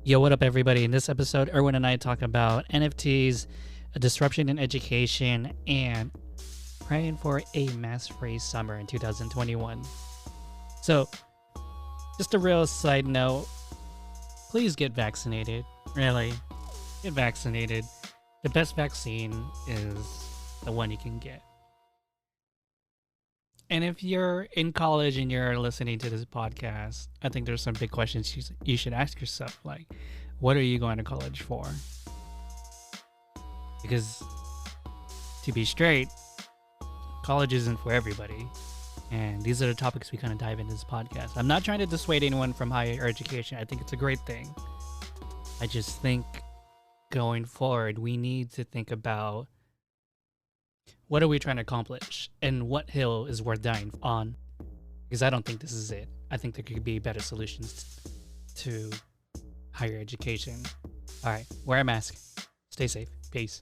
Yo, what up, everybody? In this episode, Erwin and I talk about NFTs, a disruption in education, and praying for a mass-free summer in 2021. So, just a real side note, please get vaccinated. Really, get vaccinated. The best vaccine is the one you can get. And if you're in college and you're listening to this podcast, I think there's some big questions you should ask yourself, like, what are you going to college for? Because to be straight, college isn't for everybody. And these are the topics we kind of dive into this podcast. I'm not trying to dissuade anyone from higher education. I think it's a great thing. I just think going forward, we need to think about what are we trying to accomplish and what hill is worth dying on. Because I don't think this is it. I think there could be better solutions to higher education. All right, wear a mask. Stay safe. Peace.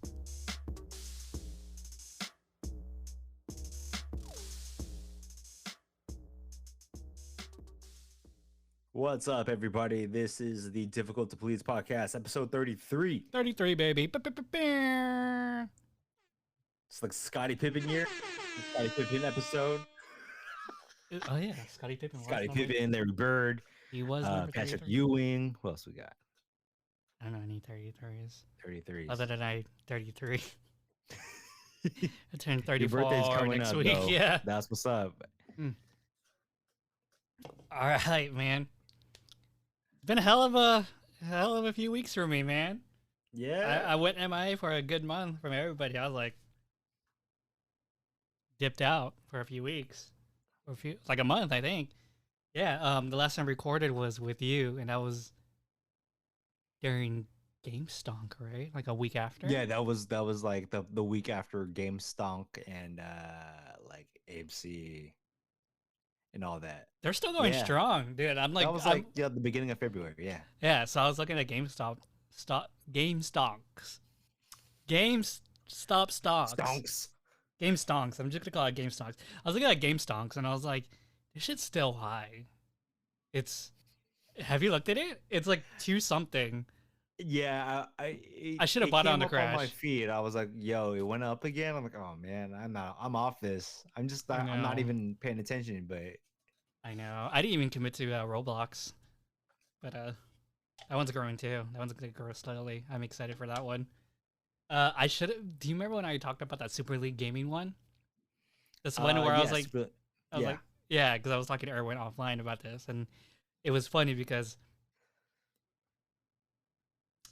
What's up, everybody? This is the Difficult to Please podcast, episode 33. 33, baby. It's like Scottie Pippen year. Scottie Pippen episode. Oh, yeah. Scottie Pippen. Scottie Pippen, Larry Bird. He was number Patrick 33. Ewing. Who else we got? I don't know any 33s. 33s. Other than I, 33. I turned Your 34 birthday's coming next up, week. though. Yeah. That's what's up. All right, man. Been a hell of a few weeks for me, man. Yeah. I went MIA for a good month from everybody. I was like dipped out for a few weeks, like a month, I think. Yeah. The last time I recorded was with you, and that was during GameStonk, right? Like a week after. Yeah, that was like the week after Game Stonk and like AMC and all that. They're still going Yeah. strong, dude. I'm like, That was like the beginning of February. Yeah. yeah. So I was looking at GameStop stocks. GameStop stocks. Stonks. Game Stonks. I'm just gonna call it Game Stonks. I was looking at Game Stonks and I was like, this shit's still high. Have you looked at it? It's like 2 something. Yeah, I should have bought it on the crash. On my feed. I was like, "Yo, it went up again." I'm like, "Oh man, I'm off this. I'm not know. even paying attention." But I know. I didn't even commit to Roblox, but that one's growing too. That one's gonna grow slowly. I'm excited for that one. I should. Do you remember when I talked about that Super League Gaming one? This one where I was like, yeah, because I was talking to Erwin offline about this, and it was funny because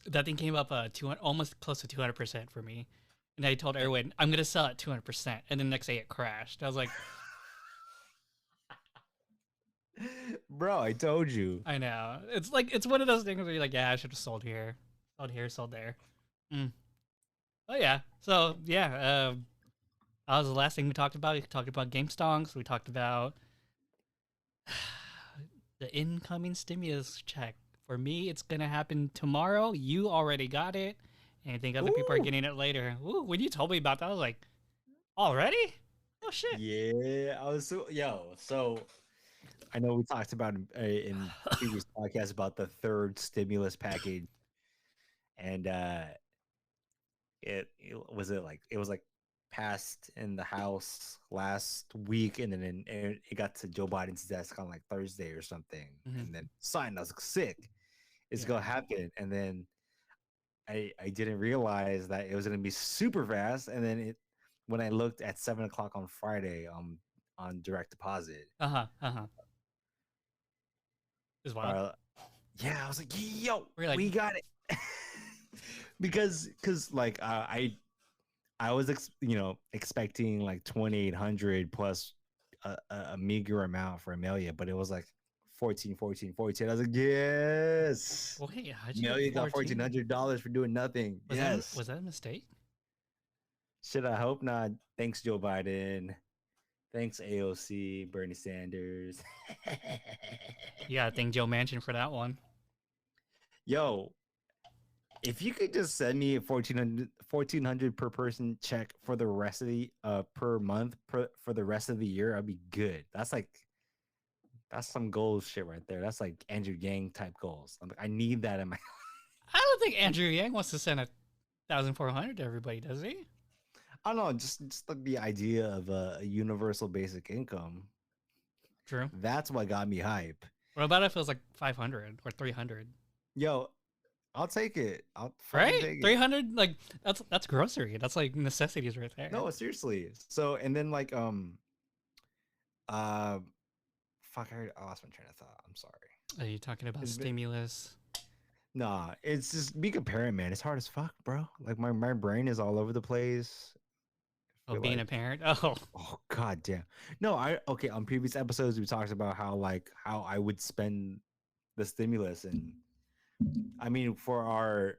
that thing came up 200, almost close to 200% for me, and I told Erwin I'm gonna sell at 200%, and then the next day it crashed. I was like, bro, I told you. I know. It's one of those things where you're like, yeah, I should have sold here, sold there. Oh yeah. So yeah, that was the last thing we talked about. We talked about Game Stonks. We talked about the incoming stimulus check. For me, it's gonna happen tomorrow. You already got it, and I think other people are getting it later. Ooh, when you told me about that, I was like, already? Oh shit. Yeah, I was so I know we talked about in previous podcasts about the third stimulus package, and it was like passed in the House last week, and then it got to Joe Biden's desk on like Thursday or something, and then signed. I was like, sick. It's gonna happen, and then I didn't realize that it was gonna be super fast, and then when I looked at 7 o'clock on Friday on direct deposit, Is wild. yeah, I was like, yo, Like, we got it. because like I was expecting like 2,800 plus a meager amount for Amelia, but it was like 14. I was like, yes. Wait, Amelia got $1,400 for doing nothing. Was that a mistake? Shit, I hope not. Thanks, Joe Biden. Thanks, AOC, Bernie Sanders. You gotta thank Joe Manchin for that one. Yo, if you could just send me a $1,400 per person check for the rest of the per month for the rest of the year, I'd be good. That's some goals shit right there. That's like Andrew Yang type goals. I need that in my don't think Andrew Yang wants to send 1,400 to everybody, does he? I don't know, just like the idea of a universal basic income. True. That's what got me hype. What about if it was like 500 or 300? Yo, I'll take it. I'll fucking Right? take it. 300, like that's grocery. That's like necessities right there. No, seriously. So and then like uh fuck, I lost my train of thought. I'm sorry. Are you talking about It's been, stimulus? nah, it's just be comparing, man. It's hard as fuck, bro. Like my brain is all over the place. I Oh, feel being a like, parent? Oh. oh god damn. No, I okay, on previous episodes we talked about how I would spend the stimulus, and I mean for our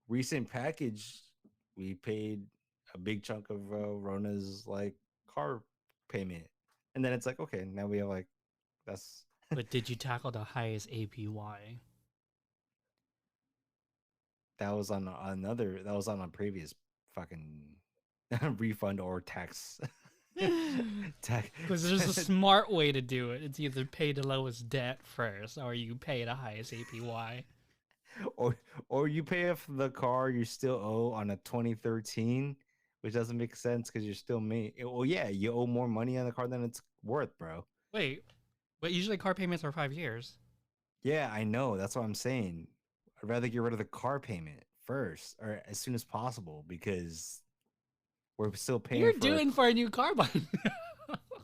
recent package, we paid a big chunk of Rona's like car payment, and then it's like, okay, now we have like that's But did you tackle the highest APY? that was on another that was on a previous fucking refund or tax. tax Because there's a smart way to do it. It's either pay the lowest debt first, or you pay the highest APY. or you pay off the car you still owe on a 2013, which doesn't make sense because you're still well, yeah, you owe more money on the car than it's worth, bro. Wait, but usually car payments are 5 years. Yeah, I know. That's what I'm saying. I'd rather get rid of the car payment first or as soon as possible because we're still What paying you're for doing for a new car by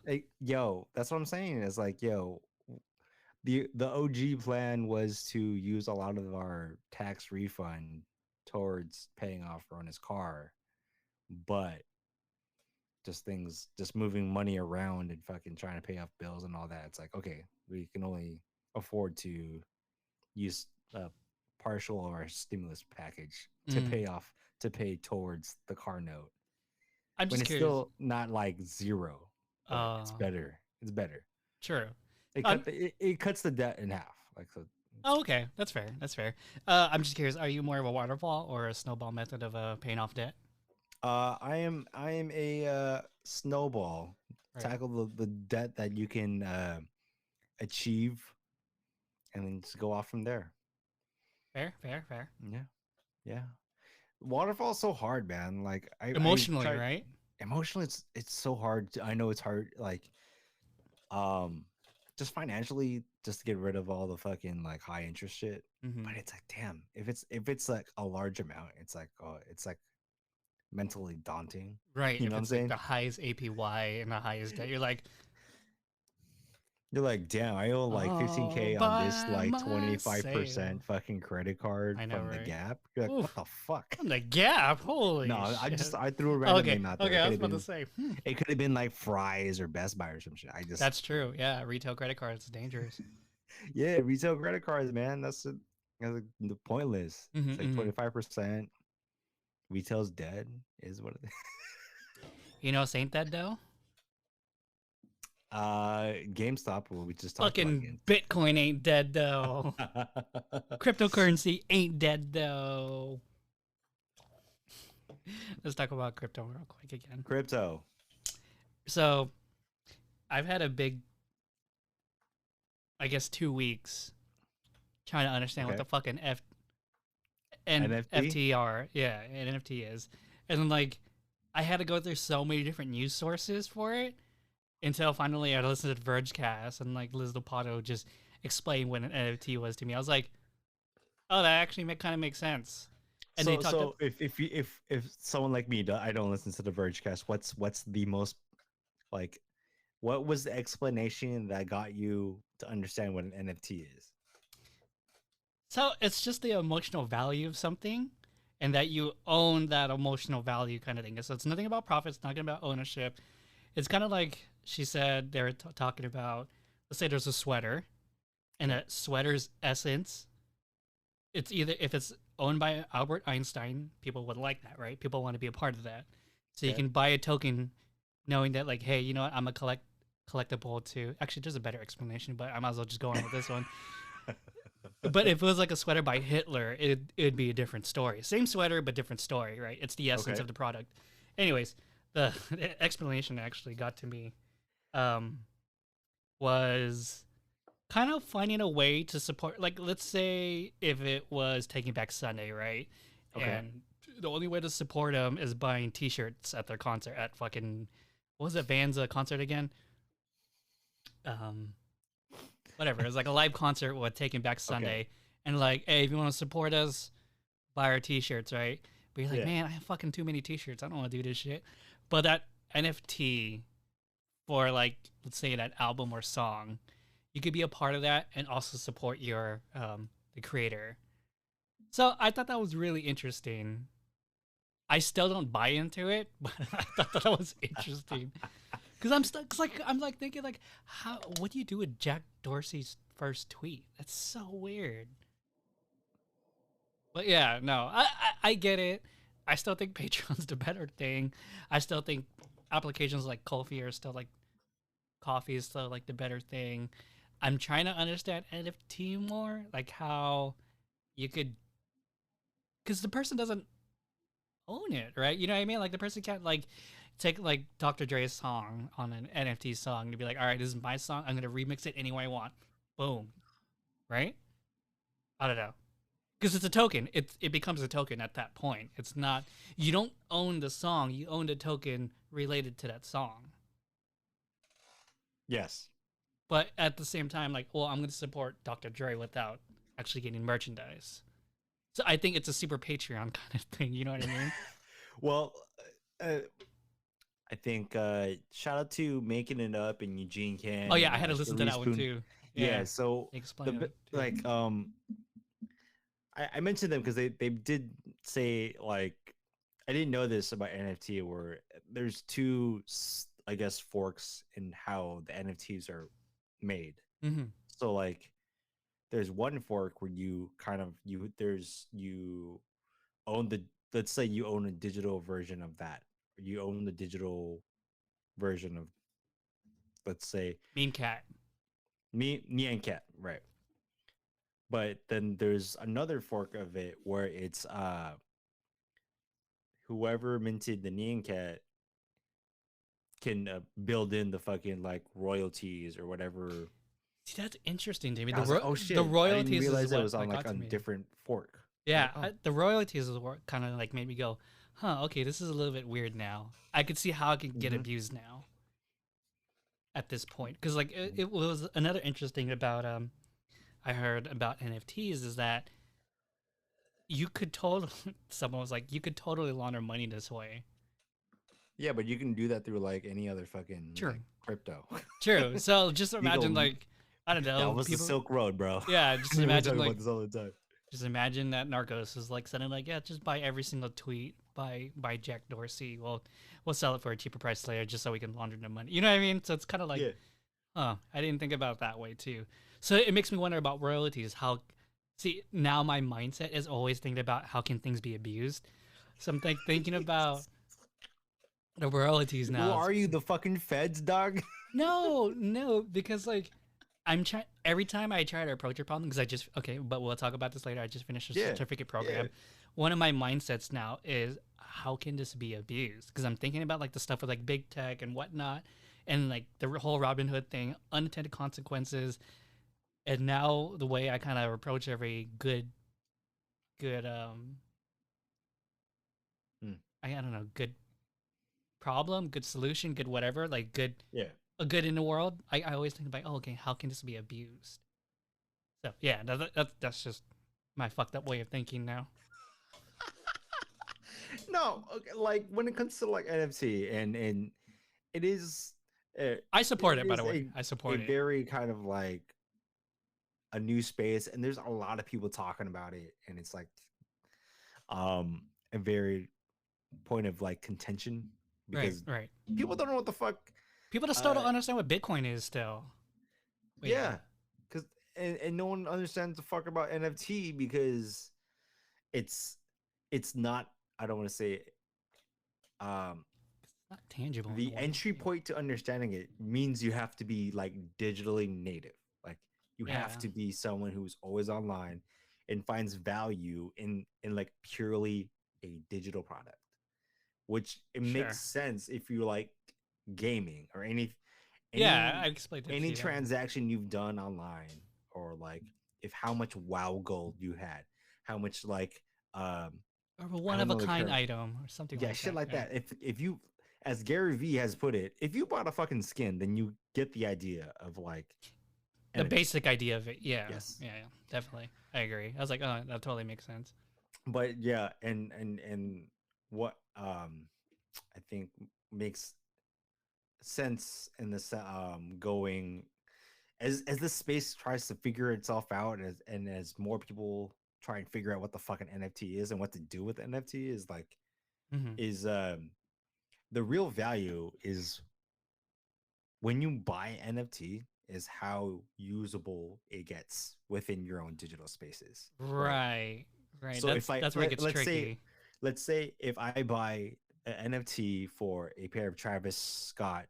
like, yo, that's what I'm saying. It's like, yo, the OG plan was to use a lot of our tax refund towards paying off Rona's car, but just moving money around and fucking trying to pay off bills and all that. It's like, okay, we can only afford to use a partial of our stimulus package to pay towards the car note I'm when just it's curious. still not like zero, but it's better. It's better. True. It cuts the debt in half. Like so. Oh, okay. That's fair. That's fair. I'm just curious. Are you more of a waterfall or a snowball method of paying off debt? I am a snowball. Right. Tackle the debt that you can achieve, and then just go off from there. Fair. Fair. Fair. Yeah, yeah. Waterfall's so hard, man. Like I Emotionally, try right? emotionally, it's so hard. I know it's hard. Like um, just financially, just to get rid of all the fucking like high interest shit. Mm-hmm. But it's like, damn, if it's like a large amount, it's like, oh, it's like mentally daunting. Right. You know If what I'm it's like saying? the highest APY and the highest debt, you're like, You're like, damn, I owe like all 15K on this by like myself. 25% fucking credit card I know, from the right? Gap. You're like, what Oof. the fuck? From the Gap. Holy No, shit. I threw a random Okay. name out there. Okay. I was about to say. It could have been like Fry's or Best Buy or some shit. That's true. Yeah. Retail credit cards is dangerous. Yeah, retail credit cards, man. That's the pointless. Mm-hmm, It's like mm-hmm. 25%. Retail's dead is what it is. You know, Saint that though? GameStop, what we just talked about Fucking Bitcoin ain't dead though. again. Cryptocurrency ain't dead though. Let's talk about crypto real quick again. Crypto. So, I've had a big, I guess, 2 weeks trying to understand what Okay. the fucking NFT? FTR, yeah, an NFT is, and then like, I had to go through so many different news sources for it until finally I listened to Vergecast and like Liz Lopato just explained what an NFT was to me. I was like, oh, that actually kind of makes sense. And they talked. So if someone like me, I don't listen to the Vergecast. What's the most like? What was the explanation that got you to understand what an NFT is? So it's just the emotional value of something, and that you own that emotional value kind of thing. So it's nothing about profit. It's nothing about ownership. It's kind of like she said they were talking about. Let's say there's a sweater, and that sweater's essence. It's either if it's owned by Albert Einstein, people would like that, right? People want to be a part of that. So you Okay. can buy a token, knowing that like, hey, you know what? I'm a collectible too. Actually, there's a better explanation, but I might as well just go on with this one. But if it was like a sweater by Hitler, it'd be a different story. Same sweater, but different story, right? It's the essence Okay. of the product. Anyways, the explanation that actually got to me was kind of finding a way to support, like, let's say if it was Taking Back Sunday, right? Okay. And the only way to support them is buying T-shirts at their concert at fucking, what was it, Van's concert again? Um, Whatever. It was like a live concert with Taking Back Okay. Sunday, and like, hey, if you want to support us, buy our T-shirts, right? But you're like, Yeah. man, I have fucking too many T-shirts. I don't want to do this shit. But that NFT for, like, let's say that album or song, you could be a part of that and also support your the creator. So I thought that was really interesting. I still don't buy into it, but I thought that was interesting because I'm stuck. Cause like I'm like thinking like, how? What do you do with Jack Dorsey's first tweet? That's so weird. But yeah, no, I get it. I still think Patreon's the better thing. I still think applications like Kofi are still like coffee is still like the better thing. I'm trying to understand NFT more, like how you could, because the person doesn't own it, right? You know what I mean? Like the person can't like take like Dr. Dre's song on an NFT song to be like, all right, this is my song. I'm gonna remix it any way I want. Boom, right? I don't know. Because it's a token. It becomes a token at that point. It's not, you don't own the song, you own the token related to that song. Yes. But at the same time, like, well, I'm gonna support Dr. Dre without actually getting merchandise. So I think it's a super Patreon kind of thing. You know what I mean? Well, uh, I think shout out to Making It Up and Eugene Oh Can yeah, and I had to listen to Cherie that one Spoon. too. Yeah, Yeah, so the explain it too. like I mentioned them because they did say like I didn't know this about NFT where there's two I guess forks in how the NFTs are made. Mm-hmm. So like there's one fork where you kind of you own the let's say you own a digital version of that. You own the digital version of let's say Meme cat. me and cat, right? But then there's another fork of it where it's whoever minted the Nyan Cat can build in the fucking like royalties or whatever. See, that's interesting, David. I was like, oh The shit, I didn't royalties is realize it what was on like got a to me. different fork. I was Yeah, like, oh, the royalties is what kind of like made me go, huh? Okay, this is a little bit weird now. I could see how it can get mm-hmm. abused now at this point because like it was another interesting about I heard about NFTs is that you could totally someone was like you could totally launder money this way. Yeah, but you can do that through like any other fucking True. like crypto. True. So just you imagine go like I don't that know, was the people, Silk Road, bro. yeah, just We imagine talk about like this all the time. just imagine that Narcos is like sending like, yeah, just buy every single tweet by Jack Dorsey. We'll sell it for a cheaper price later just so we can launder the money. You know what I mean? So it's kind of like, Yeah. huh, I didn't think about it that way too. So it makes me wonder about royalties. How, see, now my mindset is always thinking about how can things be abused. So I'm thinking about the royalties Who now. are you, the fucking feds, dog? No, no, because like I'm trying every time I try to approach a problem because I just okay, but we'll talk about this later. I just finished a Yeah. certificate Yeah. program. One of my mindsets now is how can this be abused? Because I'm thinking about like the stuff with like big tech and whatnot, and like the whole Robin Hood thing, unintended consequences, and now the way I kind of approach every good Hmm. I don't know, good problem, good solution, good whatever, like good Yeah. a good in the world. I always think about, oh, okay, how can this be abused? So yeah, that's just my fucked up way of thinking now. No, okay, like when it comes to like NFT and it is it I support it, by is the way. I a support it. very kind of like a new space and there's a lot of people talking about it and it's like a very point of like contention Right, because right. people don't know what the fuck People just still uh don't understand what Bitcoin is still. But yeah, yeah because and no one understands the fuck about NFT because it's it's not I don't want to say um it's not tangible in a the way. entry point to understanding it means you have to be like digitally native. Like you Yeah, have to be someone who's always online and finds value in like purely a digital product, which it makes sure. sense if you like gaming or any. Yeah, I Any explained it to any you that way. transaction you've done online, or like if how much WoW gold you had, how much like Or a I one don't of a know the kind current, item or something yeah, like shit that. like Yeah. that. If you, as Gary V has put it, if you bought a fucking skin, then you get the idea of like The NFT. basic idea of it. Yeah. Yes. Yeah, yeah. Definitely. I agree. I was like, oh, that totally makes sense. But yeah, and what I think makes sense in this going as this space tries to figure itself out, and as more people try and figure out what the fucking NFT is and what to do with NFT is like Mm-hmm. is the real value is when you buy NFT is how usable it gets within your own digital spaces, right? Right. Right. So if I That's where it gets tricky. let's say if I buy an NFT for a pair of Travis Scott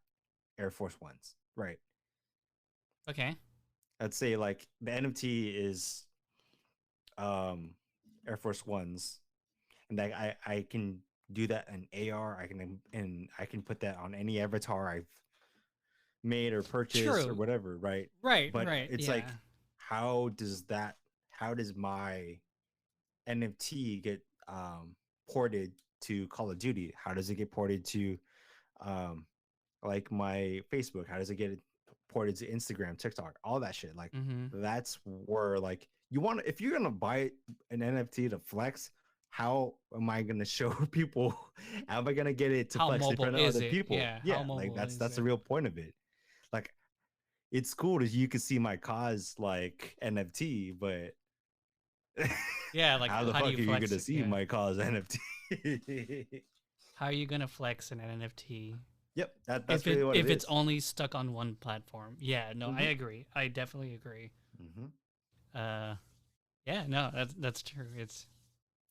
Air Force Ones, right? Okay. Let's say like the NFT is um Air Force Ones, and like I can do that in AR. I can put that on any avatar I've made or purchased or True. whatever, right? Right. But Right. it's Yeah. like how does my NFT get ported to Call of Duty? How does it get ported to um like my Facebook? How does it get ported to Instagram, TikTok, all that shit? Like Mm-hmm. that's where like you want if you're gonna buy an NFT to flex, how am I gonna show people? How am I gonna get it to How flex in mobile front of is other it? people? Yeah. How Yeah, like mobile is that's the it? real point of it. Like it's cool that you can see my cause like NFT, but Yeah. Like, how the how do fuck you are you flex gonna it? see Yeah. my cause NFT? How are you gonna flex an NFT Yep, that's really what it if it's is. only stuck on one platform? Yeah. No, I Mm-hmm. agree. I definitely agree. Mm-hmm. Uh. Yeah. No, that's true. It's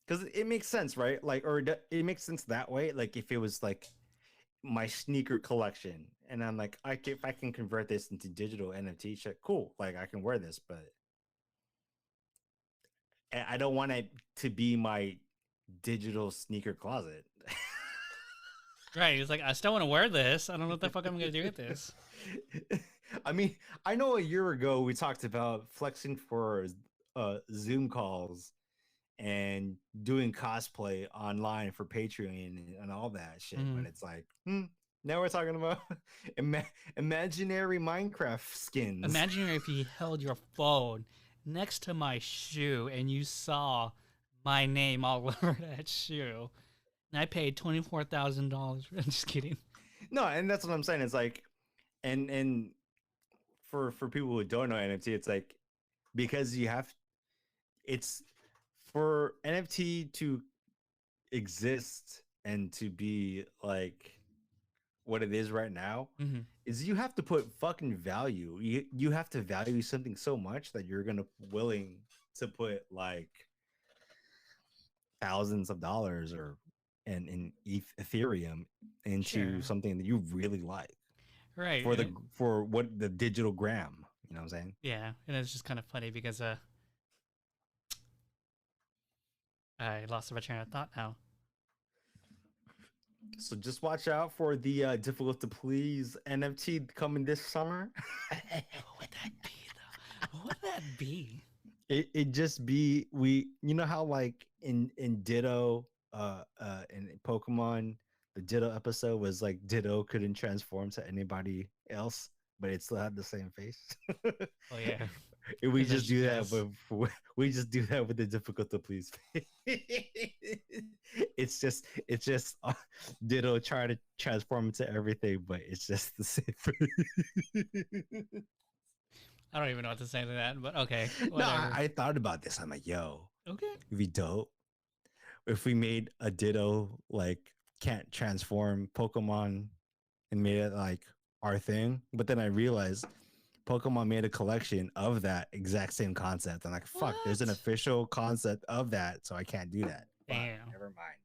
Because it makes sense, right? Like, or it makes sense that way. Like, if it was like my sneaker collection, and I'm like, if I can convert this into digital NFT shit, cool. Like, I can wear this, but I don't want it to be my digital sneaker closet. right. It's like I still want to wear this. I don't know what the fuck I'm gonna do with this. I mean, I know a year ago we talked about flexing for Zoom calls and doing cosplay online for Patreon and all that shit. Mm-hmm. But it's like, now we're talking about imaginary Minecraft skins. Imagine if you held your phone next to my shoe and you saw my name all over that shoe. And I paid $24,000 for it. Just kidding. No, and that's what I'm saying. It's like, and for people who don't know NFT, it's like because you have it's for NFT to exist and to be like what it is right now Mm-hmm. is you have to put fucking value. You have to value something so much that you're gonna willing to put like thousands of dollars or in Ethereum into Sure. something that you really like Right. for the for what the digital gram. You know what I'm saying? Yeah. And it's just kind of funny because I lost my train of thought now. So just watch out for the difficult to please NFT coming this summer. What would that be though? What would that be? It just be you know how like in Ditto in Pokemon the Ditto episode was like Ditto couldn't transform to anybody else but it still had the same face. Oh yeah. We Because just do that yes. we just do that with the difficult to please face. It's just Ditto try to transform into everything but it's just the same face. I don't even know what to say to that, but okay. No, Whatever. I thought about this. I'm like, yo, Okay. it'd be dope if we made a Ditto like can't transform Pokemon and made it like our thing. But then I realized Pokemon made a collection of that exact same concept. I'm like, fuck, there's an What? official concept of that, so I can't do that. Fuck, Damn. never mind.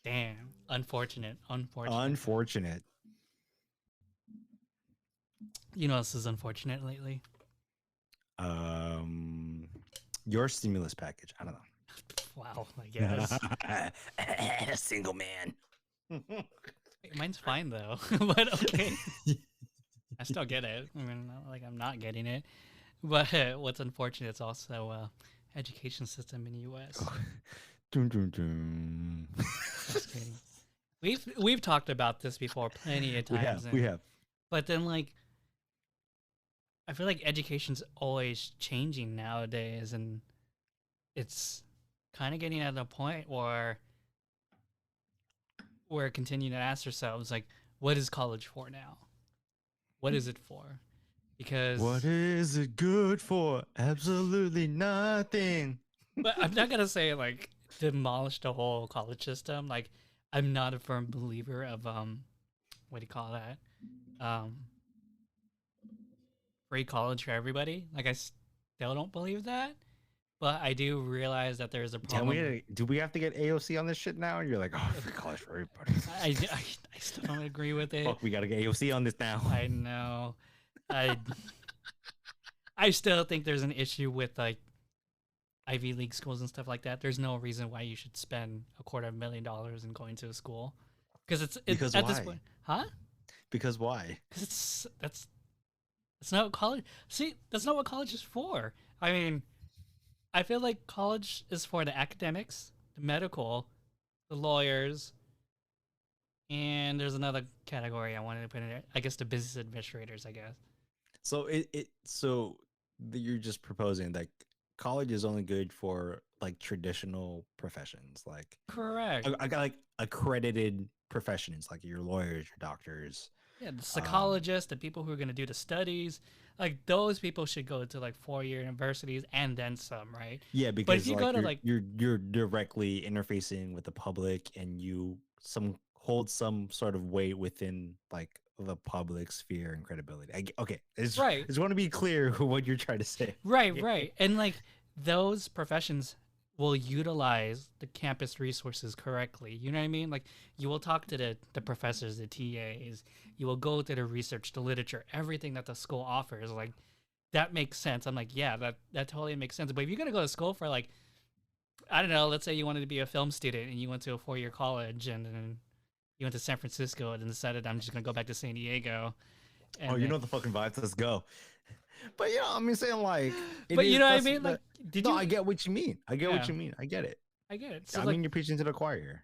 Damn. Unfortunate. Unfortunate. Unfortunate. You know what else is unfortunate lately? Um, your stimulus package. I don't know. Wow, I guess. Single man. Mine's fine though. But okay. I still get it. I mean, not like I'm not getting it. But what's unfortunate is also education system in the U.S. Dun, dun, dun. Just kidding. We've talked about this before plenty of We times, have, we and have. but then like I feel like education's always changing nowadays, and it's kind of getting at a point where we're continuing to ask ourselves like, what is college for now? What is it for? What Because, is it good for? Absolutely nothing. but I'm not gonna say like demolish the whole college system. Like, I'm not a firm believer of what do you call that? Um, free college for everybody. Like, I still don't believe that, but I do realize that there's a Can problem. we? Do we have to get AOC on this shit now? And you're like, oh, free college for everybody. I still don't agree with it. Fuck, we gotta get AOC on this now. I know. I I still think there's an issue with like Ivy League schools and stuff like that. There's no reason why you should spend $250,000 in going to a school because it's Because at this why? point, huh? Because why? Because that's not what college. See, that's not what college is for. I mean, I feel like college is for the academics, the medical, the lawyers, and there's another category I wanted to put in there. I guess the business administrators. I guess. So you're just proposing like college is only good for like traditional professions, like Correct. I got like accredited professions, like your lawyers, your doctors. Yeah, the Um, psychologists, the people who are going to do the studies, like those people should go to like 4-year universities and then some, right? yeah, But if because you go like to like you're directly interfacing with the public, and you some hold some sort of weight within like the public sphere and credibility. Okay, I right, just want to be clear what you're trying to say. right, and like those professions will utilize the campus resources correctly. You know what I mean? Like you will talk to the professors, the TAs. You will go to the research, the literature, everything that the school offers. Like that makes sense. I'm like, yeah, that totally makes sense. But if you're gonna go to school for like, I don't know, let's say you wanted to be a film student and you went to a 4-year college and then you went to San Francisco and decided I'm just gonna go back to San Diego. Oh, And you then, know the fucking vibes. Let's go. But yeah, I mean, saying like it but you is. know what I That's mean? Like, that. did No, you? I get what you mean. I get what Yeah, you mean. I get it. I get it. So I like, mean, you're preaching to the choir.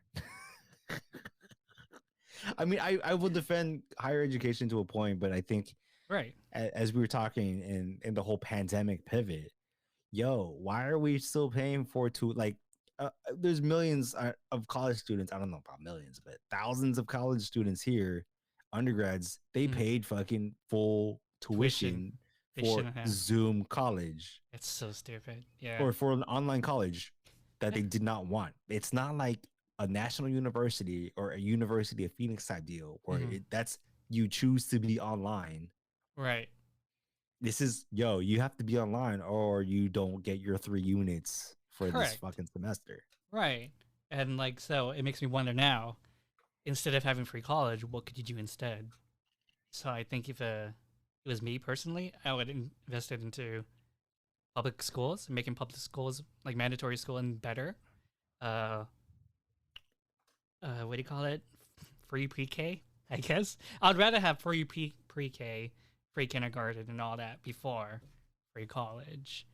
I mean, I will defend higher education to a point, but I think right, as we were talking in the whole pandemic pivot, yo, why are we still paying for like there's millions of college students. I don't know about millions, but thousands of college students here, undergrads, they mm, paid fucking full tuition. tuition They for shouldn't have. Zoom college It's so stupid. Yeah, or for an online college that yeah, they did not want. It's not like a national university or a University of Phoenix type deal where hmm that's you choose to be online. right, This is yo, you have to be online or you don't get your 3 units for this correct, fucking semester. right. And like, so it makes me wonder now. Instead of having free college, what could you do instead? So I think if it was me personally, I would invest it into public schools, making public schools like mandatory schooling better. Uh, what do you call it? Free pre-K, I guess. I'd rather have free pre-K, free kindergarten, and all that before free college.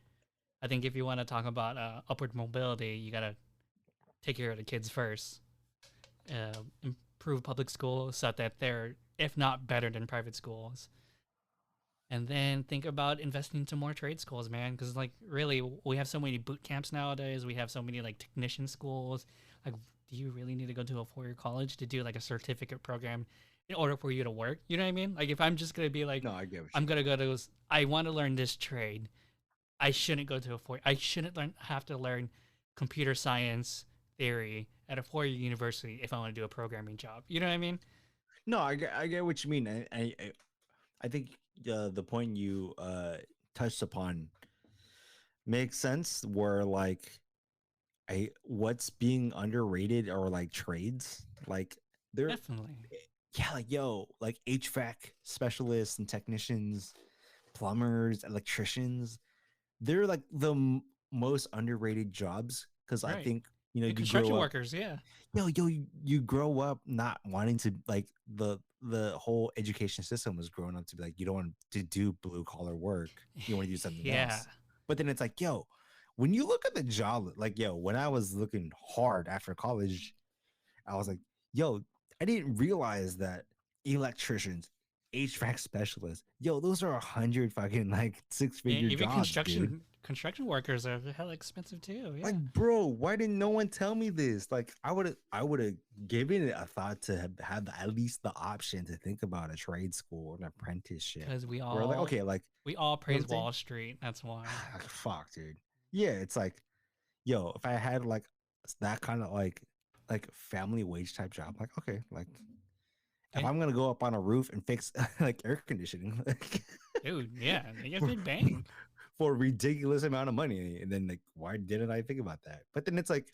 I think if you want to talk about upward mobility, you gotta take care of the kids first. Improve public schools so that they're, if not better than private schools, and then think about investing into more trade schools, man. Because like really, we have so many boot camps nowadays. We have so many like technician schools. Like, do you really need to go to a 4-year college to do like a certificate program in order for you to work? You know what I mean? Like, if I'm just gonna be like, No, I get what I'm you gonna go to, I want to learn this trade. I shouldn't go to a 4. I shouldn't have to learn computer science theory at a 4-year university if I want to do a programming job. You know what I mean? No, I get what you mean. I think the point you touched upon makes sense. Where like what's being underrated are like trades. Like they're Definitely. yeah, like yo, like HVAC specialists and technicians, plumbers, electricians. They're like the most underrated jobs because I Right. think You know, And you grow construction up, workers, yeah. you grow up not wanting to like the whole education system was growing up to be like you don't want to do blue collar work, you want to do something Yeah. else. But then it's like, yo, when you look at the job, like, yo, when I was looking hard after college, I was like, yo, I didn't realize that electricians, HVAC specialists, yo, those are 100 fucking like six Yeah, figure even jobs, dude. construction workers are hella expensive too. Like, Yeah. bro, why didn't no one tell me this? Like, I would have given it a thought to have at least the option to think about a trade school or an apprenticeship. Because Where like, okay, like, we all you know what praise I'm saying? Wall Street. That's why. Like, fuck, dude. Yeah, it's like, yo, if I had like that kind of like family wage type job, like, okay, like if Yeah. I'm gonna go up on a roof and fix like air conditioning, like Dude, yeah. They get for, big bang. for a ridiculous amount of money, and then like, why didn't I think about that? But then it's like,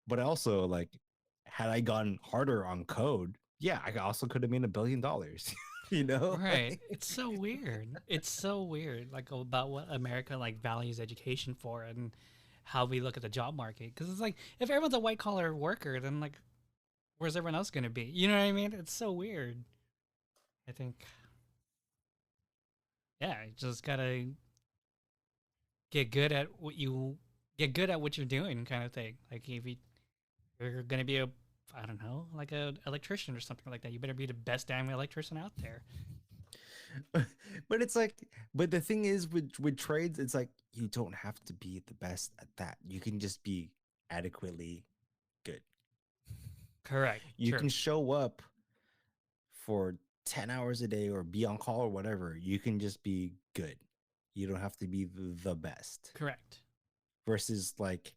but also like, had I gone harder on code, yeah, I also could have made $1 billion. You know, Right. It's so weird. It's so weird, like about what America like values education for and how we look at the job market. Because it's like if everyone's a white collar worker, then like where's everyone else gonna be? You know what I mean? It's so weird. I think, yeah, you just gotta get good at what you get good at what you're doing, kind of thing. Like if you're gonna be a, I don't know, like a electrician or something like that, you better be the best damn electrician out there. but it's like, but the thing is with trades, it's like you don't have to be the best at that. You can just be adequately good. Correct. You True. can show up for 10 hours a day or be on call or whatever. You can just be good. You don't have to be the best. Correct. Versus like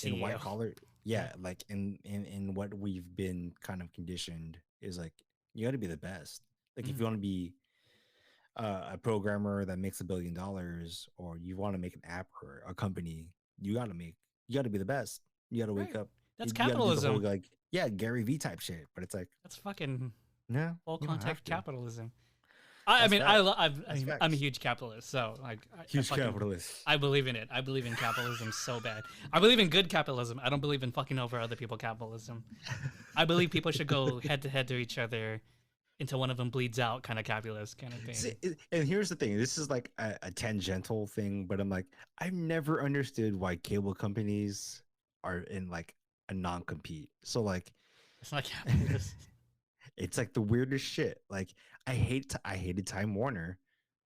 A in white CEO. collar, Yeah. yeah, like in what we've been kind of conditioned is like you got to be the best. Like if Mm. you want to be a programmer that makes $1 billion, or you want to make an app or a company, you got to be the best. You got to wake Right. up. That's You got to do the whole capitalism. like, yeah, Gary V type shit. But it's like, That's fucking no, full you don't have context to. capitalism. I That's mean, fact. That's I'm a facts. huge capitalist, so like, I Huge fucking, capitalist. I believe in it. I believe in capitalism so bad. I believe in good capitalism. I don't believe in fucking over other people capitalism. I believe people should go head to each other until one of them bleeds out, kind of capitalist kind of See, thing. and here's the thing. This is like a tangential thing, but I'm like, I've never understood why cable companies are in like a non-compete. So like, It's not capitalist. it's like the weirdest shit. Like, I hated Time Warner.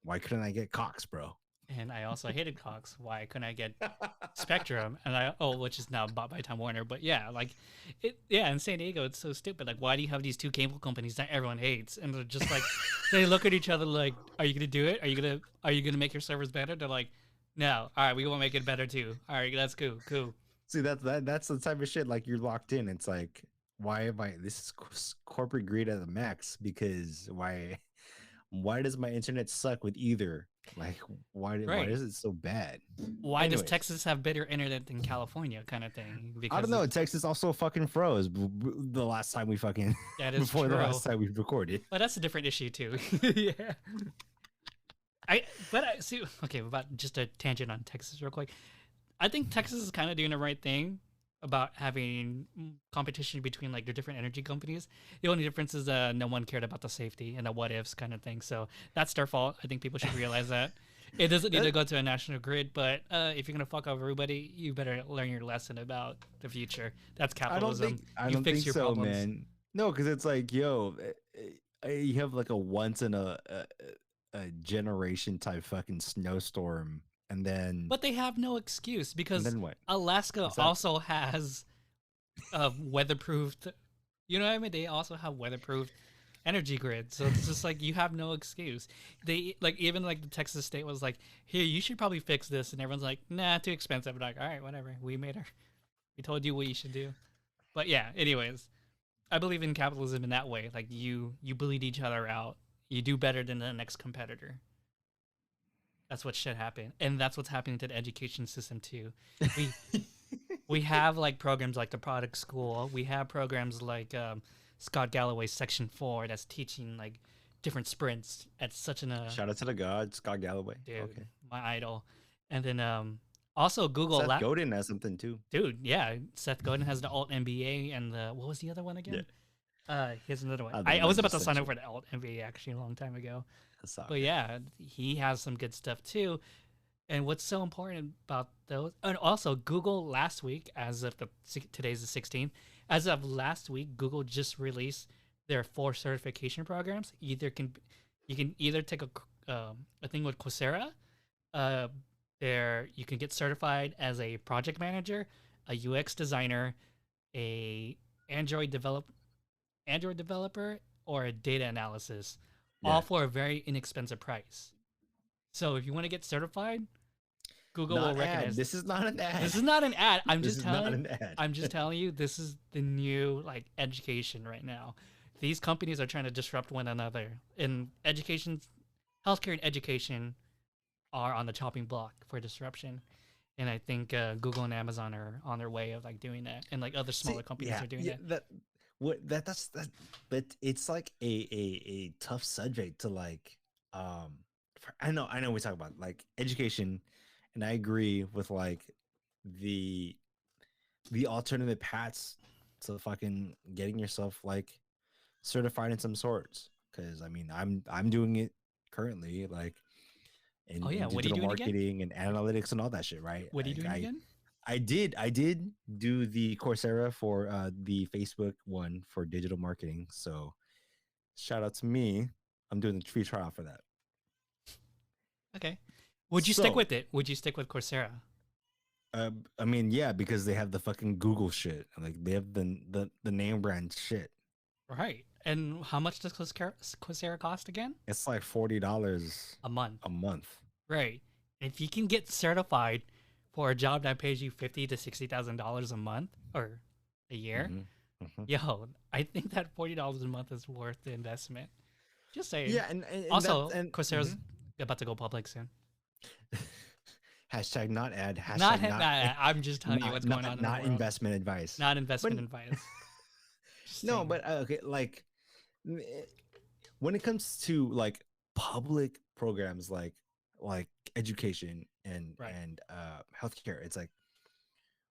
Why couldn't I get Cox, bro? And I also hated Cox. Why couldn't I get Spectrum? And which is now bought by Time Warner. But yeah, like yeah, in San Diego, it's so stupid. Like, why do you have these two cable companies that everyone hates? And they're just like, they look at each other like, are you gonna do it? Are you gonna make your servers better? They're like, no. All right, we will make it better too. All right, that's cool. See, that's the type of shit like you're locked in. It's like, why am I? This is corporate greed at the max. Because why does my internet suck with either? Like, why Right. is it so bad? Why does Anyways, Texas have better internet than California, kind of thing? I don't Because know. Texas also fucking froze the last time we fucking that is before the true. last time we recorded. But that's a different issue too. Yeah. I see. Okay, about just a tangent on Texas, real quick. I think Texas is kind of doing the right thing about having competition between like the different energy companies. The only difference is no one cared about the safety and the what ifs kind of thing. So that's their fault. I think people should realize that. It doesn't need to go to a national grid, but if you're gonna fuck over everybody, you better learn your lesson about the future. That's capitalism. I You don't fix think your so, problems. man. No, because it's like, yo, you have like a once in a generation type fucking snowstorm, But they have no excuse and because then what? Alaska What's that? also has weatherproofed. You know what I mean? They also have weatherproofed energy grid, so it's just like you have no excuse. They like even like the Texas state was like, "Here, you should probably fix this," and everyone's like, "Nah, too expensive." I'm like, all right, whatever. We told you what you should do. But yeah, anyways, I believe in capitalism in that way. Like you bleed each other out. You do better than the next competitor. That's what should happen, and that's what's happening to the education system too. We we have like programs like the product school. We have programs like Scott Galloway's Section 4 that's teaching like different sprints at such an Shout out to the god, Scott Galloway. dude, Okay. my idol. And then Also, Google, Seth Godin has something too. dude, yeah, Seth Godin has the alt MBA and the what was the other one Yeah, again? He has another one. the I one I was about just to sign sent up you. for the alt MBA actually a long time ago. That's all But good. yeah, he has some good stuff too. And what's so important about those, and also Google last week, as of today's the 16th, as of last week, Google just released their 4 certification programs. You can either take a thing with Coursera, uh, there you can get certified as a project manager, a UX designer, a Android develop Android developer, or a data analysis, all Yeah, for a very inexpensive price. So if you want to get certified, Google will not ad. recognize This is not an ad. this is not an ad. This is not an ad. I'm just telling you this is the new like education right now. These companies are trying to disrupt one another. In education, healthcare and education are on the chopping block for disruption. And I think Google and Amazon are on their way of like doing that, and like other See, smaller companies yeah, are doing yeah. that. That what that's that. But it's like a tough subject to like. I know we talk about like education, and I agree with like the the alternative paths to fucking getting yourself like certified in some sorts. Because I mean, I'm doing it currently, like Oh yeah, in what are you digital doing again? marketing and analytics and all that shit, right? What are you Like doing again? I did do the Coursera for the Facebook one for digital marketing. So shout out to me. I'm doing the free trial for that. Okay. Would you stick So with it? Would you stick with Coursera? I mean, yeah, because they have the fucking Google shit. Like they have the name brand shit. Right. And how much does Coursera cost again? It's like $40 A month. a month. Right. If you can get certified for a job that pays you $50,000 to $60,000 a month or a year, Hmm. Hmm. yo, I think that $40 a month is worth the investment. Just saying. Yeah, and that Also, and Coursera's about to go public soon. hashtag not ad, Not, hashtag not, not I'm just telling you what's going on in the not world. investment advice. Not But investment advice. Just no, saying. but okay, like eh, when it comes to like public programs like education Right. and healthcare, it's like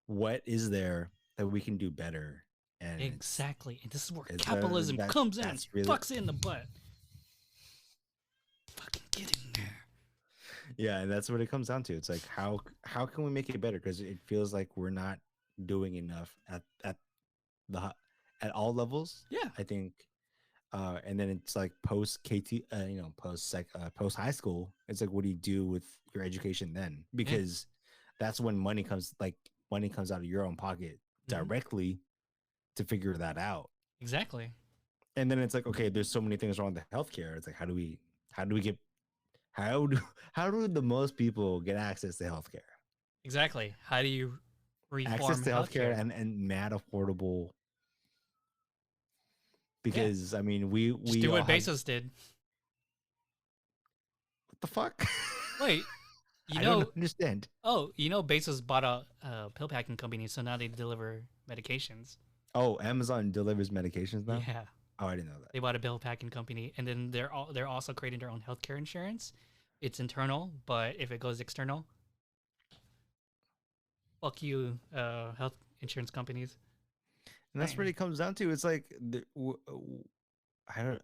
what is there that we can do better? And it's Exactly. And this is where is there capitalism comes in and that's really fucks in the butt. Fucking get in there. yeah, and that's what it comes down to. It's like how can we make it better? Because it feels like we're not doing enough at the at all levels. Yeah. I think, and then it's like post KT, post high school. It's like what do you do with your education then? Yeah. Because that's when money comes out of your own pocket Hmm. directly to figure that out. Exactly. And then it's like okay, there's so many things wrong with healthcare. It's like how do we get how do how do the most people get access to healthcare? Exactly. How do you Access reform to healthcare healthcare? and mad affordable Yeah. because I mean Just we do all what have Bezos did. what the fuck? Wait, you I don't know, understand. Bezos bought a pill packing company, so now they deliver medications. Oh, Amazon delivers medications now? Yeah. Oh, I didn't know that. They bought a pill packing company, and then they're also creating their own healthcare insurance. It's internal, but if it goes external, fuck you, health insurance companies. And that's what Right. it comes down to. It's like I don't.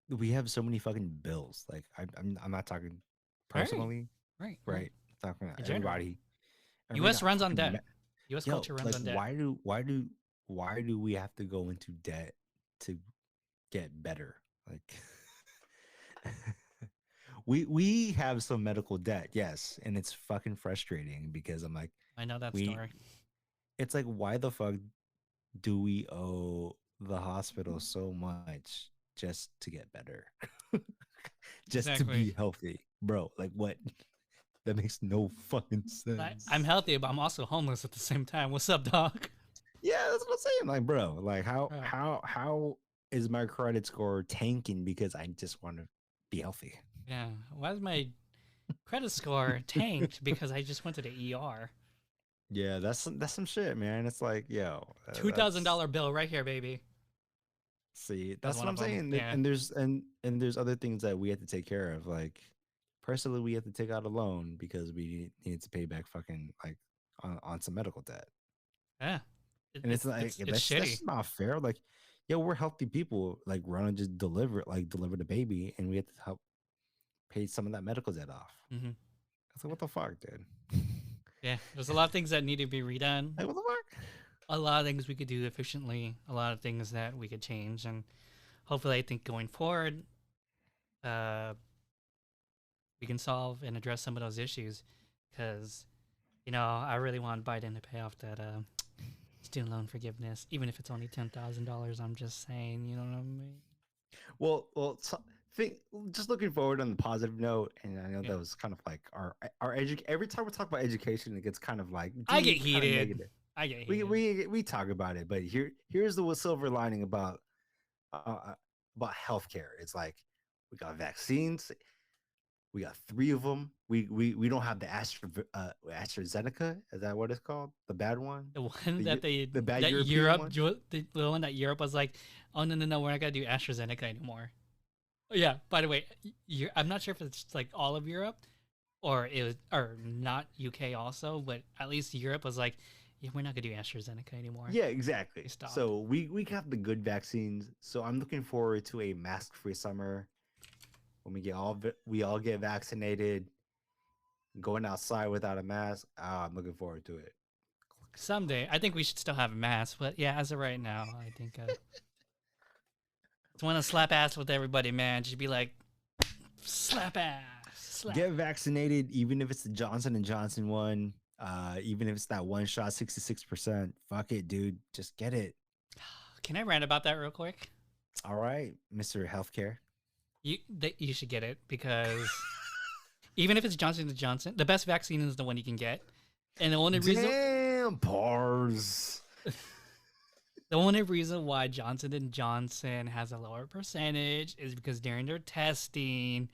We have so many fucking bills. Like I'm not talking Right. personally, Right. Right. right? I'm talking about In general, everybody. Everybody U.S. got runs on fucking debt. U.S. yo. culture runs Like on debt. why do we have to go into debt to get better? Like we have some medical debt, yes, and it's fucking frustrating because I'm like I know that we. story. It's like why the fuck do we owe the hospital so much just to get better? Just to Exactly. be healthy, bro. Like what? That makes no fucking I'm sense. healthy, but I'm also homeless at the same time. What's up, dog? Yeah, that's what I'm saying. Like, bro, like Right. how is my credit score tanking because I just want to be healthy? Yeah. Why is my credit score tanked because I just went to the ER? Yeah, that's some shit, man. It's like, yo, Two thousand that's dollar bill right here, baby. see, That's that's one what of I'm them. saying. Yeah. And there's other things that we have to take care of, like personally, we had to take out a loan because we needed to pay back fucking like on some medical debt. Yeah, And it's like it's that's shitty. just not fair. Like, yeah, we're healthy people. Like, we're gonna just deliver the baby, and we have to help pay some of that medical debt off. Hmm. It's like, what the fuck, dude? Yeah, there's a lot of things that need to be redone. Like, what the fuck? A lot of things we could do efficiently. A lot of things that we could change, and hopefully, I think going forward, uh, we can solve and address some of those issues. Because I really want Biden to pay off that student loan forgiveness, even if it's only $10,000. I'm just saying, you know what I mean? Well, so, think just looking forward on the positive note, and I know Yeah, that was kind of like our every time we talk about education, it gets kind of like I get deep, kind of heated. negative. I get We heated. we talk about it, but here's the silver lining about healthcare. It's like we got vaccines. We got 3 of them. We don't have the AstraZeneca. Is that what it's called? The bad one. The one The the bad that European Europe, one. the one that Europe was like, oh no, we're not gonna do AstraZeneca anymore. Oh, yeah. By the way, I'm not sure if it's like all of Europe or it was, or not UK also, but at least Europe was like, yeah, we're not gonna do AstraZeneca anymore. Yeah, exactly. They stopped. So we got the good vaccines. So I'm looking forward to a mask-free summer when we all get vaccinated, going outside without a mask. I'm looking forward to it. Someday, I think we should still have a mask, but yeah, as of right now, I think just want to slap ass with everybody, man. Just be like, slap ass, slap. Get vaccinated, even if it's the Johnson & Johnson one. Even if it's that one shot, 66%. Fuck it, dude. Just get it. Can I rant about that real quick? All right, Mr. Healthcare. You should get it because even if it's Johnson & Johnson, the best vaccine is the one you can get. And the only reason Damn, bars. the only reason why Johnson & Johnson has a lower percentage is because during their testing,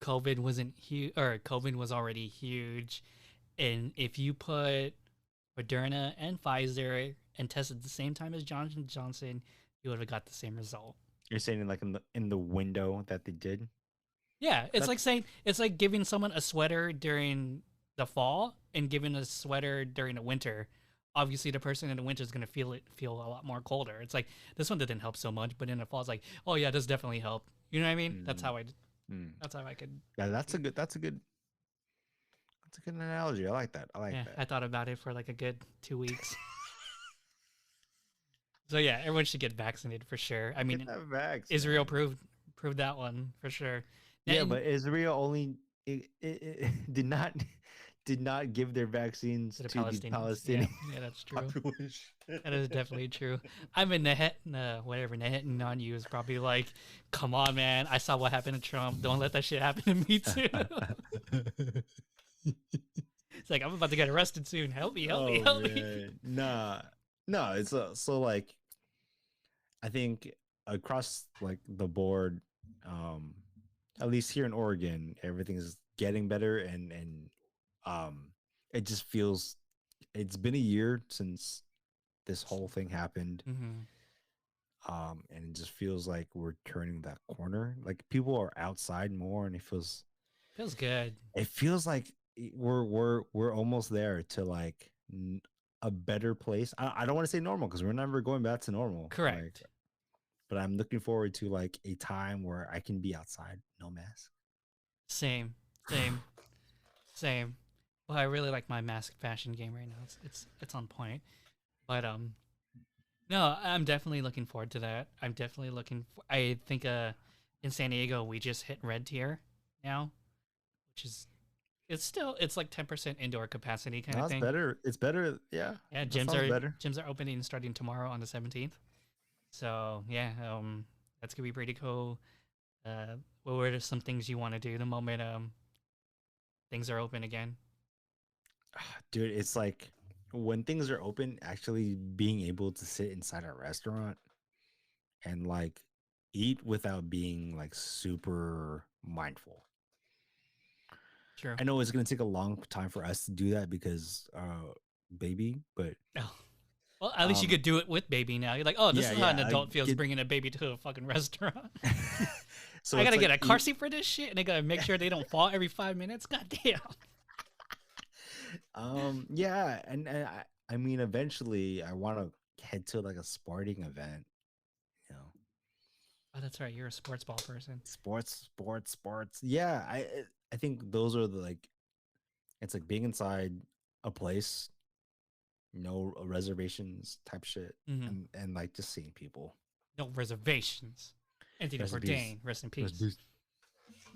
COVID wasn't huge, or COVID was already huge. And if you put Moderna and Pfizer and tested at the same time as Johnson & Johnson, you would have got the same result. You're saying like in the window that they did? Yeah, it's That's like saying it's like giving someone a sweater during the fall and giving a sweater during the winter. Obviously, the person in the winter is going to feel a lot more colder. It's like this one didn't help so much, but in the fall, it's like, oh yeah, this definitely helped. You know what I mean? That's how I. Mm. That's how I could. Yeah, that's a good analogy. I like that. I like Yeah, that. I thought about it for like a good 2 weeks. So yeah, everyone should get vaccinated for sure. I mean, Get that vax, Israel man. proved that one for sure. Yeah, And but Israel only it did not give their vaccines to the to the Palestinians. Palestinian Yeah, that's true. population. That is definitely true. I'm in whatever Nehet on you is probably like, come on, man. I saw what happened to Trump. Don't let that shit happen to me too. It's like I'm about to get arrested soon. Help me, help me, help me. Man. Nah, no. It's so like I think across like the board, um, at least here in Oregon, everything is getting better, and um, it just feels it's been a year since this whole thing happened. Mm-hmm. And it just feels like we're turning that corner. Like people are outside more, and Feels good. it feels like we're almost there to like a better place. I don't want to say normal because we're never going back to normal. Correct. Like, but I'm looking forward to like a time where I can be outside, no mask. Same, same, same. Well, I really like my mask fashion game right now. It's on point. But no, I'm definitely looking forward to that. I'm definitely looking. I think in San Diego we just hit red tier now, which is it's like 10% indoor capacity kind No, of it's thing. better. It's better. Yeah. Yeah, That sounds better. gyms are opening starting tomorrow on the 17th. So yeah, that's gonna be pretty cool. What were some things you want to do the moment things are open again? Dude, it's like when things are open, actually being able to sit inside a restaurant and like eat without being like super mindful. True. I know it's gonna take a long time for us to do that because baby, but Oh. Well, at least you um could do it with baby now. You're like, oh, this yeah, is how an yeah, I adult feels get bringing a baby to a fucking restaurant. So I it's gotta get like a car seat for this shit, and I gotta make sure they don't fall every 5 minutes. God damn. yeah, and I mean eventually I want to head to like a sporting event, you know. Oh, that's right. You're a sports ball person. Sports. Yeah, I think those are the like it's like being inside a place, no reservations type shit, Mm-hmm. and like just seeing people. No reservations. Anthony Rest in peace. Bourdain, rest in Rest in peace. peace.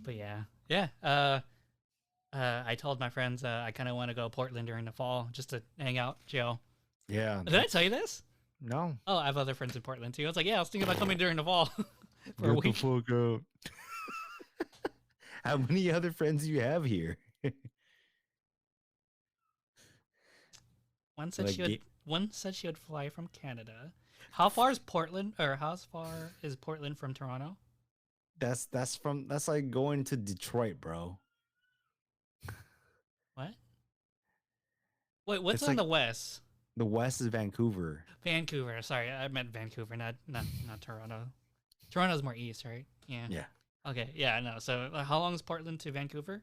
But yeah, I told my friends I kind of want to go to Portland during the fall just to hang out, chill. Yeah, Did I tell you this? no. Oh, I have other friends in Portland too. I was like, yeah, I was thinking about coming during the fall for a Get the week. fuck out. How many other friends do you have here? One said Like she would. One said she would fly from Canada. How far is Portland, or how far is Portland from Toronto? that's like going to Detroit, bro. What? Wait, what's It's on like the west? the west is Vancouver. Vancouver. Sorry, I meant Vancouver, not Toronto. Toronto's more east, right? Yeah. Yeah. Okay. Yeah. No. So, how long is Portland to Vancouver?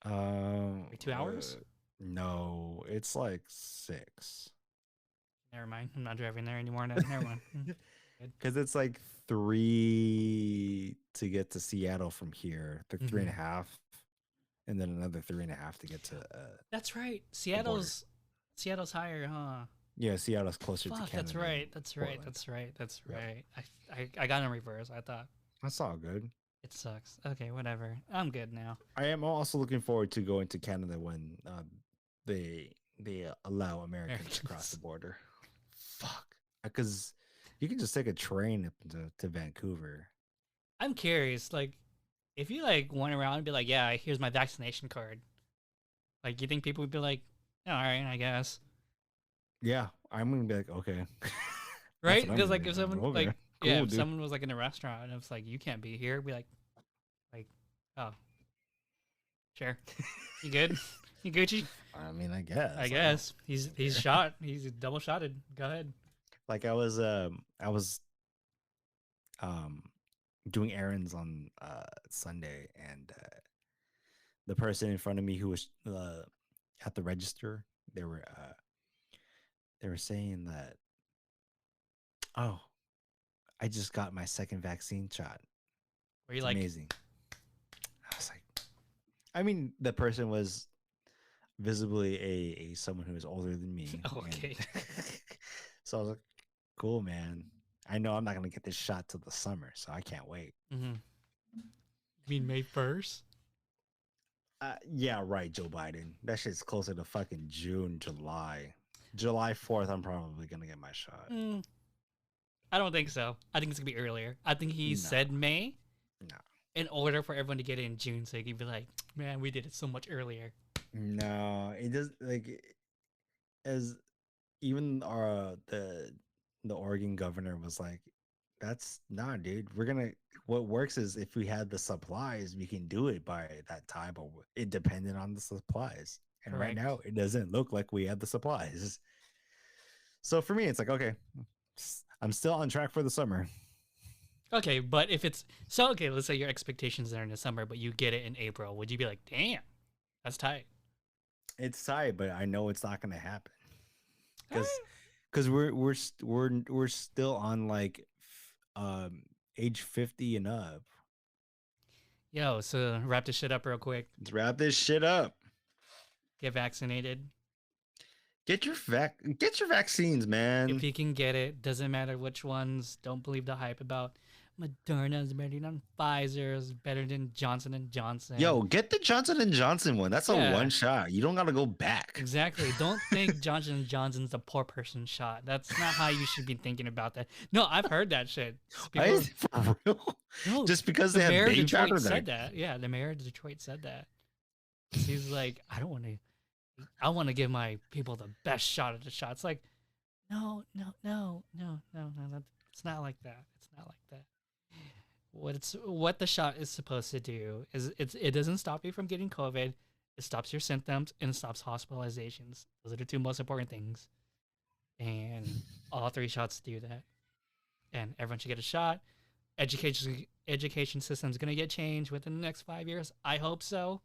Like 2 hours? No, it's like 6. Never mind. I'm not driving there anymore. No, never mind. Good. Because it's like 3 to get to Seattle from here, like 3.5, and then another 3.5 to get to. That's right. border. Seattle's higher, huh? Yeah, Seattle's closer to Fuck. Canada. That's right. That's right. Portland. That's right. That's Yep. right. I got in reverse. I thought That's all good. it sucks. Okay, whatever. I'm good now. I am also looking forward to going to Canada when they allow Americans to cross the border. Fuck, because you can just take a train up to Vancouver. I'm curious. Like, if you like went around and be like, "Yeah, here's my vaccination card," like, you think people would be like, "All right, I guess." Yeah, I'm gonna be like, okay, Right? Because like if someone okay, like cool, yeah, if dude. someone was like in a restaurant and it's like you can't be here, be like, oh, sure, you good? You Gucci? I mean, I guess. I guess he's shot. He's double shotted. Go ahead. Like I was um doing errands on Sunday, and the person in front of me who was at the register, they were saying that, oh, I just got my second vaccine shot. Were you It's like, amazing. I was like, I mean, the person was visibly a someone who was older than me. okay? So I was like, cool, man. I know I'm not gonna get this shot till the summer, so I can't wait. Mm-hmm. You mean May 1st? Yeah, right, Joe Biden. That shit's closer to fucking June, July. July 4th, I'm probably gonna get my shot. I don't think so. I think it's gonna be earlier. I think he said May. No. In order for everyone to get it in June, so he can be like, man, we did it so much earlier. No, it does like as even our the Oregon governor was like, that's not, dude. We're gonna what works is if we had the supplies, we can do it by that time, but it depended on the supplies. And right now, it doesn't look like we have the supplies. So for me, it's like, okay, I'm still on track for the summer. Okay, but if it's so, okay, let's say your expectations are in the summer, but you get it in April. Would you be like, damn, that's tight? It's tight, but I know it's not gonna happen because we're still on like age 50 and up. Yo, so wrap this shit up real quick. Let's wrap this shit up. Get vaccinated. Get your vaccines, man. If you can get it, doesn't matter which ones. Don't believe the hype about Moderna's better than Pfizer's better than Johnson and Johnson. Yo, get the Johnson and Johnson one. That's a one shot. You don't gotta go back. Exactly. Don't think Johnson and Johnson's the poor person shot. That's not how you should be thinking about that. No, I've heard that shit. People, for real? No, just because they have baby powder said that. Yeah, the mayor of Detroit said that. He's like, I want to give my people the best shot at the shot. It's like, no. It's not like that. It's not like that. What the shot is supposed to do is it doesn't stop you from getting COVID. It stops your symptoms and it stops hospitalizations. Those are the two most important things. And all 3 shots do that. And everyone should get a shot. education system is going to get changed within the next 5 years. I hope so.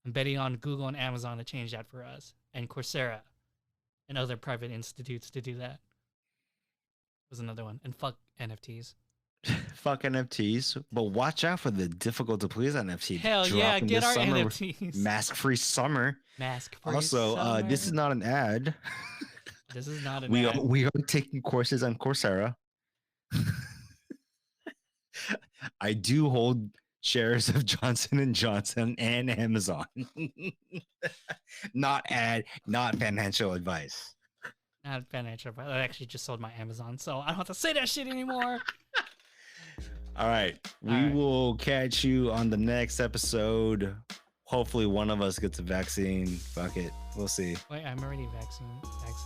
I'm betting on Google and Amazon to change that for us, and Coursera and other private institutes to do that. Was another one. And fuck NFTs. Fuck NFTs, but watch out for the difficult to please NFT. Hell yeah, get our NFTs. Mask-free summer. Mask-free also, summer. This is not an ad. This is not an ad. We are taking courses on Coursera. I do hold shares of Johnson & Johnson and Amazon. Not financial advice. Not financial advice. I actually just sold my Amazon, so I don't have to say that shit anymore. All right. We will catch you on the next episode. Hopefully one of us gets a vaccine. Fuck it. We'll see. Wait, I'm already vaccinated.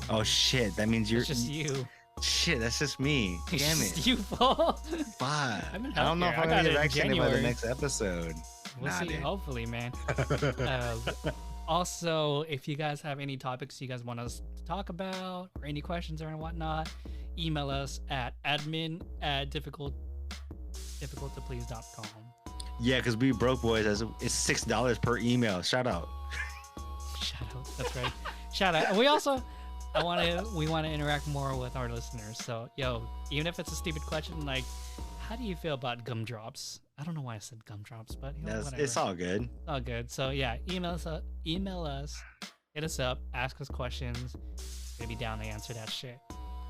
Oh, shit. That means you're... It's just you. Shit, that's just me. Damn it. You, Paul. Fuck. I don't know if I'm going to get vaccinated by the next episode. We'll see. Dude. Hopefully, man. Also, if you guys have any topics you guys want us to talk about or any questions or whatnot, email us at admin@difficulttoplease.com. Yeah, because we broke boys. It's $6 per email. Shout out. Shout out. That's right. Shout out. We also we want to interact more with our listeners. So, even if it's a stupid question, like, how do you feel about gumdrops? I don't know why I said gumdrops, but whatever. It's all good. It's all good. So yeah, email us, hit us up, ask us questions. We'll be down to answer that shit.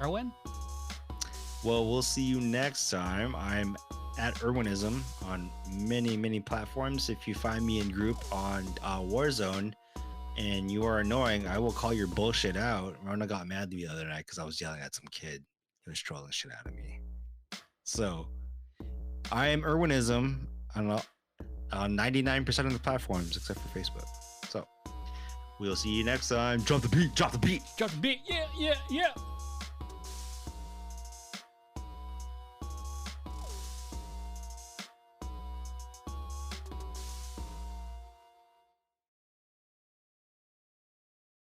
Erwin? Well, we'll see you next time. I'm at Erwinism on many platforms. If you find me in group on Warzone and you are annoying, I will call your bullshit out. Rona got mad at me the other night because I was yelling at some kid. He was trolling shit out of me. So I am Erwinism on 99% of the platforms except for Facebook. So we'll see you next time. Drop the beat. Yeah.